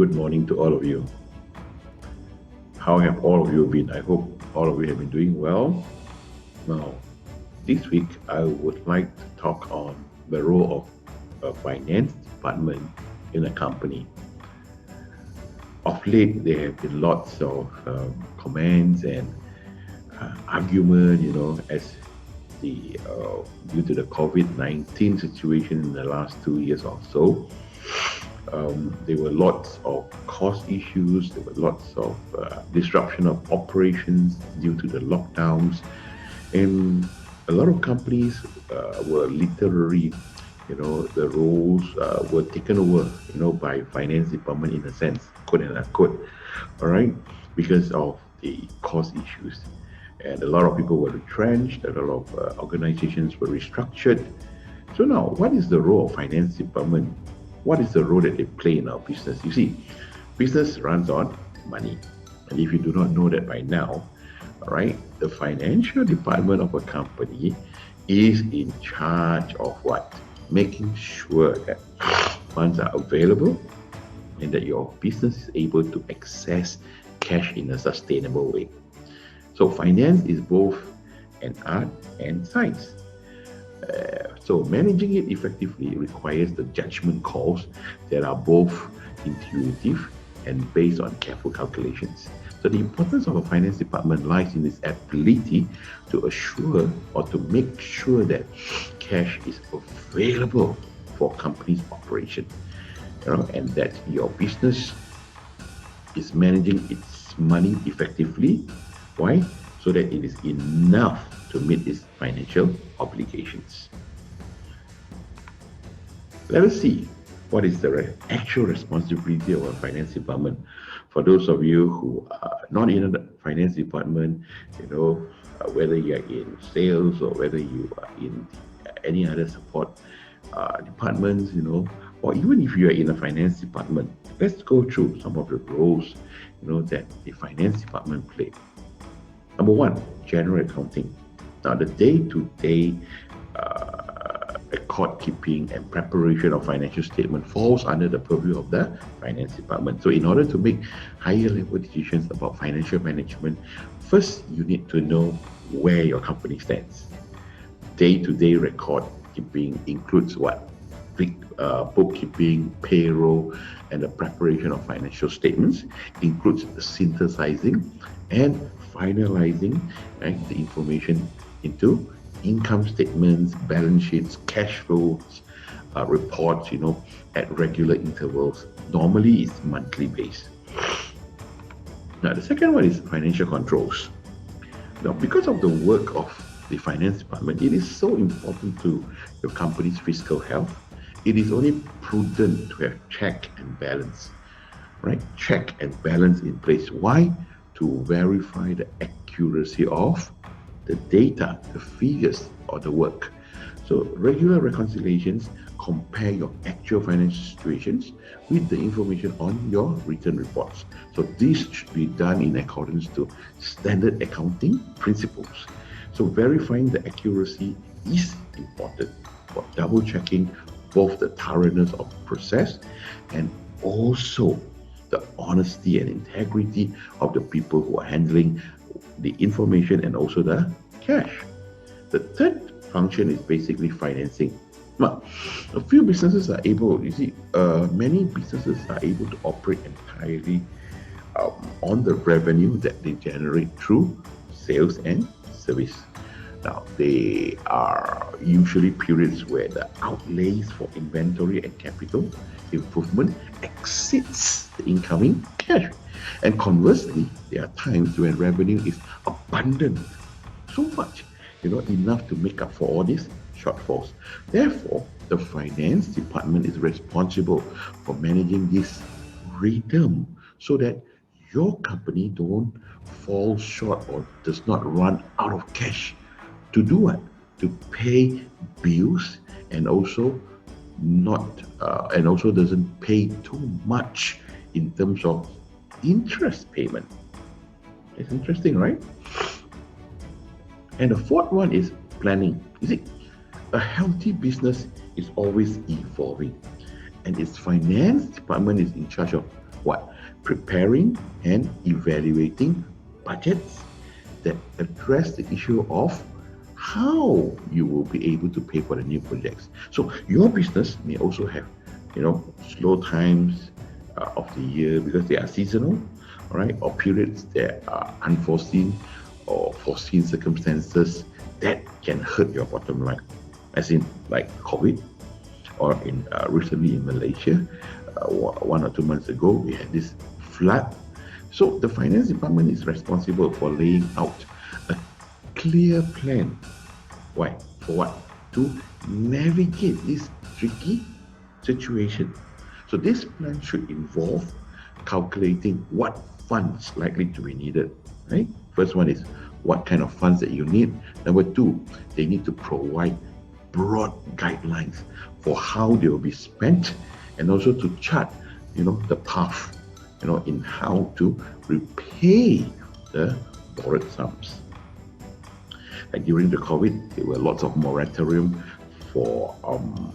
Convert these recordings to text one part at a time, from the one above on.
good morning to all of you. How have all of you been? I hope all of you have been doing well. Now, this week I would like to talk on the role of a finance department in a company. Of late, there have been lots of comments and argument, as due to the COVID-19 situation in the last 2 years or so. There were lots of cost issues, there were lots of disruption of operations due to the lockdowns, and a lot of companies were literally, the roles were taken over, by finance department in a sense, quote and unquote, all right, because of the cost issues. And a lot of people were retrenched, a lot of organizations were restructured. So now, what is the role of finance department? What is the role that they play in our business? You see, business runs on money. And if you do not know that by now, all right, the financial department of a company is in charge of what? Making sure that funds are available and that your business is able to access cash in a sustainable way. So finance is both an art and science. So managing it effectively requires the judgment calls that are both intuitive and based on careful calculations. So the importance of a finance department lies in its ability to assure or to make sure that cash is available for company's operation, and that your business is managing its money effectively. Why? So that it is enough to meet its financial obligations. Let us see what is the actual responsibility of a finance department. For those of you who are not in the finance department, whether you are in sales or whether you are in any other support departments, or even if you are in a finance department, let's go through some of the roles, that the finance department play. Number one, general accounting. Now, the day-to-day record keeping and preparation of financial statement falls under the purview of the finance department. So in order to make higher level decisions about financial management, first you need to know where your company stands. Day-to-day record keeping includes what? Bookkeeping, payroll, and the preparation of financial statements, includes synthesizing and finalizing the information into income statements, balance sheets, cash flows, reports, at regular intervals. Normally it's monthly based. Now the second one is financial controls. Now, because of the work of the finance department, it is so important to your company's fiscal health. It is only prudent to have check and balance, right? Check and balance in place. Why? To verify the accuracy of the data, the figures, or the work. So regular reconciliations compare your actual financial situations with the information on your written reports. So this should be done in accordance to standard accounting principles. So verifying the accuracy is important for double checking both the thoroughness of process and also the honesty and integrity of the people who are handling the information and also the cash. The third function is basically financing. Now, a few businesses are able, many businesses are able to operate entirely on the revenue that they generate through sales and service. Now, they are usually periods where the outlays for inventory and capital improvement exceeds the incoming cash. And conversely, there are times when revenue is abundant, so much, enough to make up for all these shortfalls. Therefore, the finance department is responsible for managing this rhythm so that your company don't fall short or does not run out of cash. To do what? To pay bills and also doesn't pay too much in terms of interest payment. It's interesting, right? And the fourth one is planning. You see, a healthy business is always evolving, and its finance department is in charge of what? Preparing and evaluating budgets that address the issue of how you will be able to pay for the new projects. So your business may also have, slow times of the year because they are seasonal, all right, or periods that are unforeseen or foreseen circumstances that can hurt your bottom line, as in like COVID, or in recently in Malaysia, 1 or 2 months ago, we had this flood. So the finance department is responsible for laying out a clear plan. Why? For what? To navigate this tricky situation. So this plan should involve calculating what funds likely to be needed, right? First one is what kind of funds that you need. Number two, they need to provide broad guidelines for how they will be spent, and also to chart, the path, in how to repay the borrowed sums. Like during the COVID, there were lots of moratorium for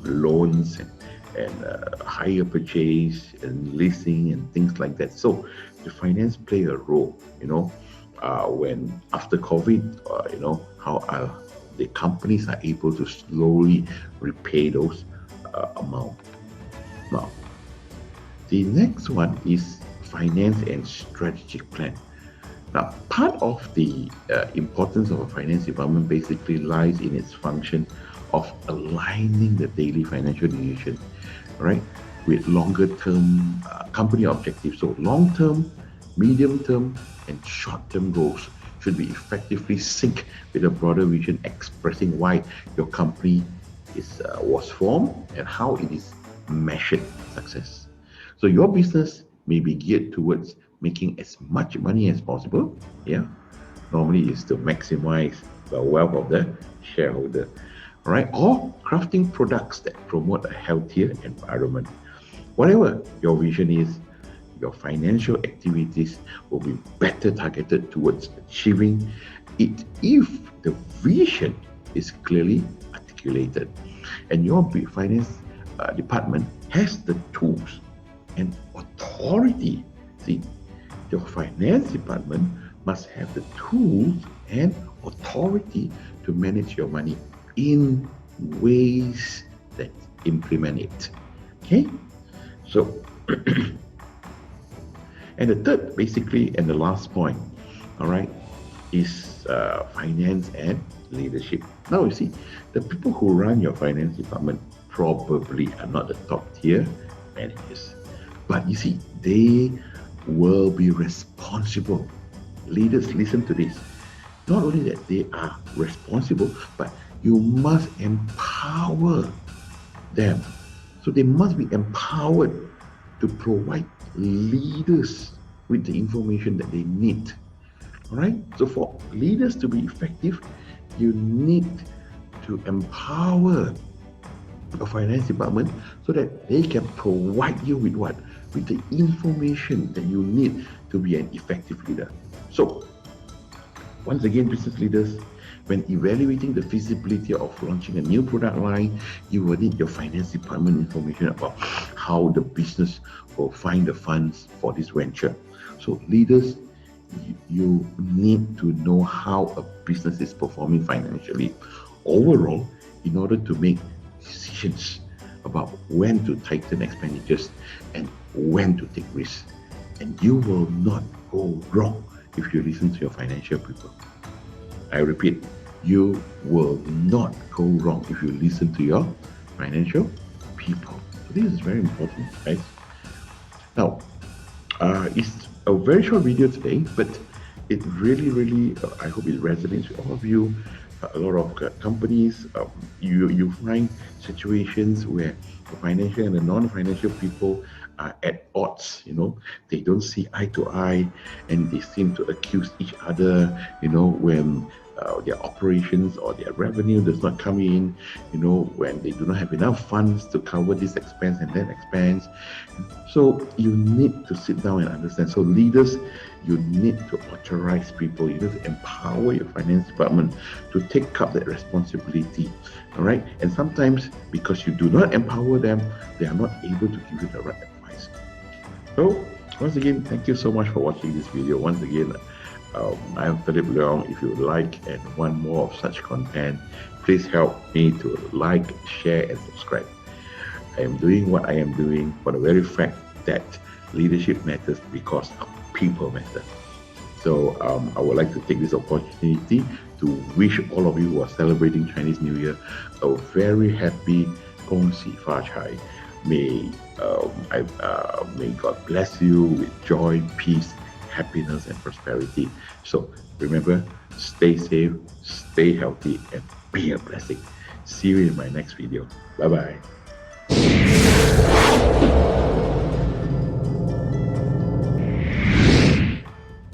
loans and hire purchase and leasing and things like that. So the finance play a role, when after COVID, how the companies are able to slowly repay those amount. Now, the next one is finance and strategic plan. Now, part of the importance of a finance department basically lies in its function of aligning the daily financial decision, right, with longer-term company objectives. So long-term, medium-term, and short-term goals should be effectively synced with a broader vision expressing why your company was formed and how it is measured success. So your business may be geared towards making as much money as possible. Yeah, normally is to maximize the wealth of the shareholder, right? Or crafting products that promote a healthier environment. Whatever your vision is, your financial activities will be better targeted towards achieving it if the vision is clearly articulated. And your finance department has the tools and authority. See, your finance department must have the tools and authority to manage your money in ways that implement it. Okay? So, and the third, basically, and the last point, all right, is finance and leadership. Now, you see, the people who run your finance department probably are not the top tier managers. But you see, they will be responsible. Leaders, listen to this. Not only that they are responsible, but you must empower them. So they must be empowered to provide leaders with the information that they need. All right? So for leaders to be effective, you need to empower a finance department so that they can provide you with what? With the information that you need to be an effective leader. So, once again, business leaders, when evaluating the feasibility of launching a new product line, you will need your finance department information about how the business will find the funds for this venture. So, leaders, you need to know how a business is performing financially overall in order to make decisions about when to tighten expenditures and when to take risks. And you will not go wrong if you listen to your financial people. I repeat, you will not go wrong if you listen to your financial people. So this is very important, guys. Now, it's a very short video today, but it really, I hope it resonates with all of you. A lot of companies, you find situations where the financial and the non-financial people are at odds. They don't see eye to eye, and they seem to accuse each other. When their operations or their revenue does not come in, when they do not have enough funds to cover this expense and that expense. So you need to sit down and understand. So leaders, you need to authorize people. You need to empower your finance department to take up that responsibility. All right. And sometimes because you do not empower them, they are not able to give you the right advice. So Once again, thank you so much for watching this video. Once again, I'm Philip Leong. If you like and want more of such content, please help me to like, share, and subscribe. I am doing what I am doing for the very fact that leadership matters because people matter. So I would like to take this opportunity to wish all of you who are celebrating Chinese New Year a very happy Gong Xi Fa Chai. May may God bless you with joy, peace, happiness, and prosperity. So remember, stay safe, stay healthy, and be a blessing. See you in my next video. Bye bye.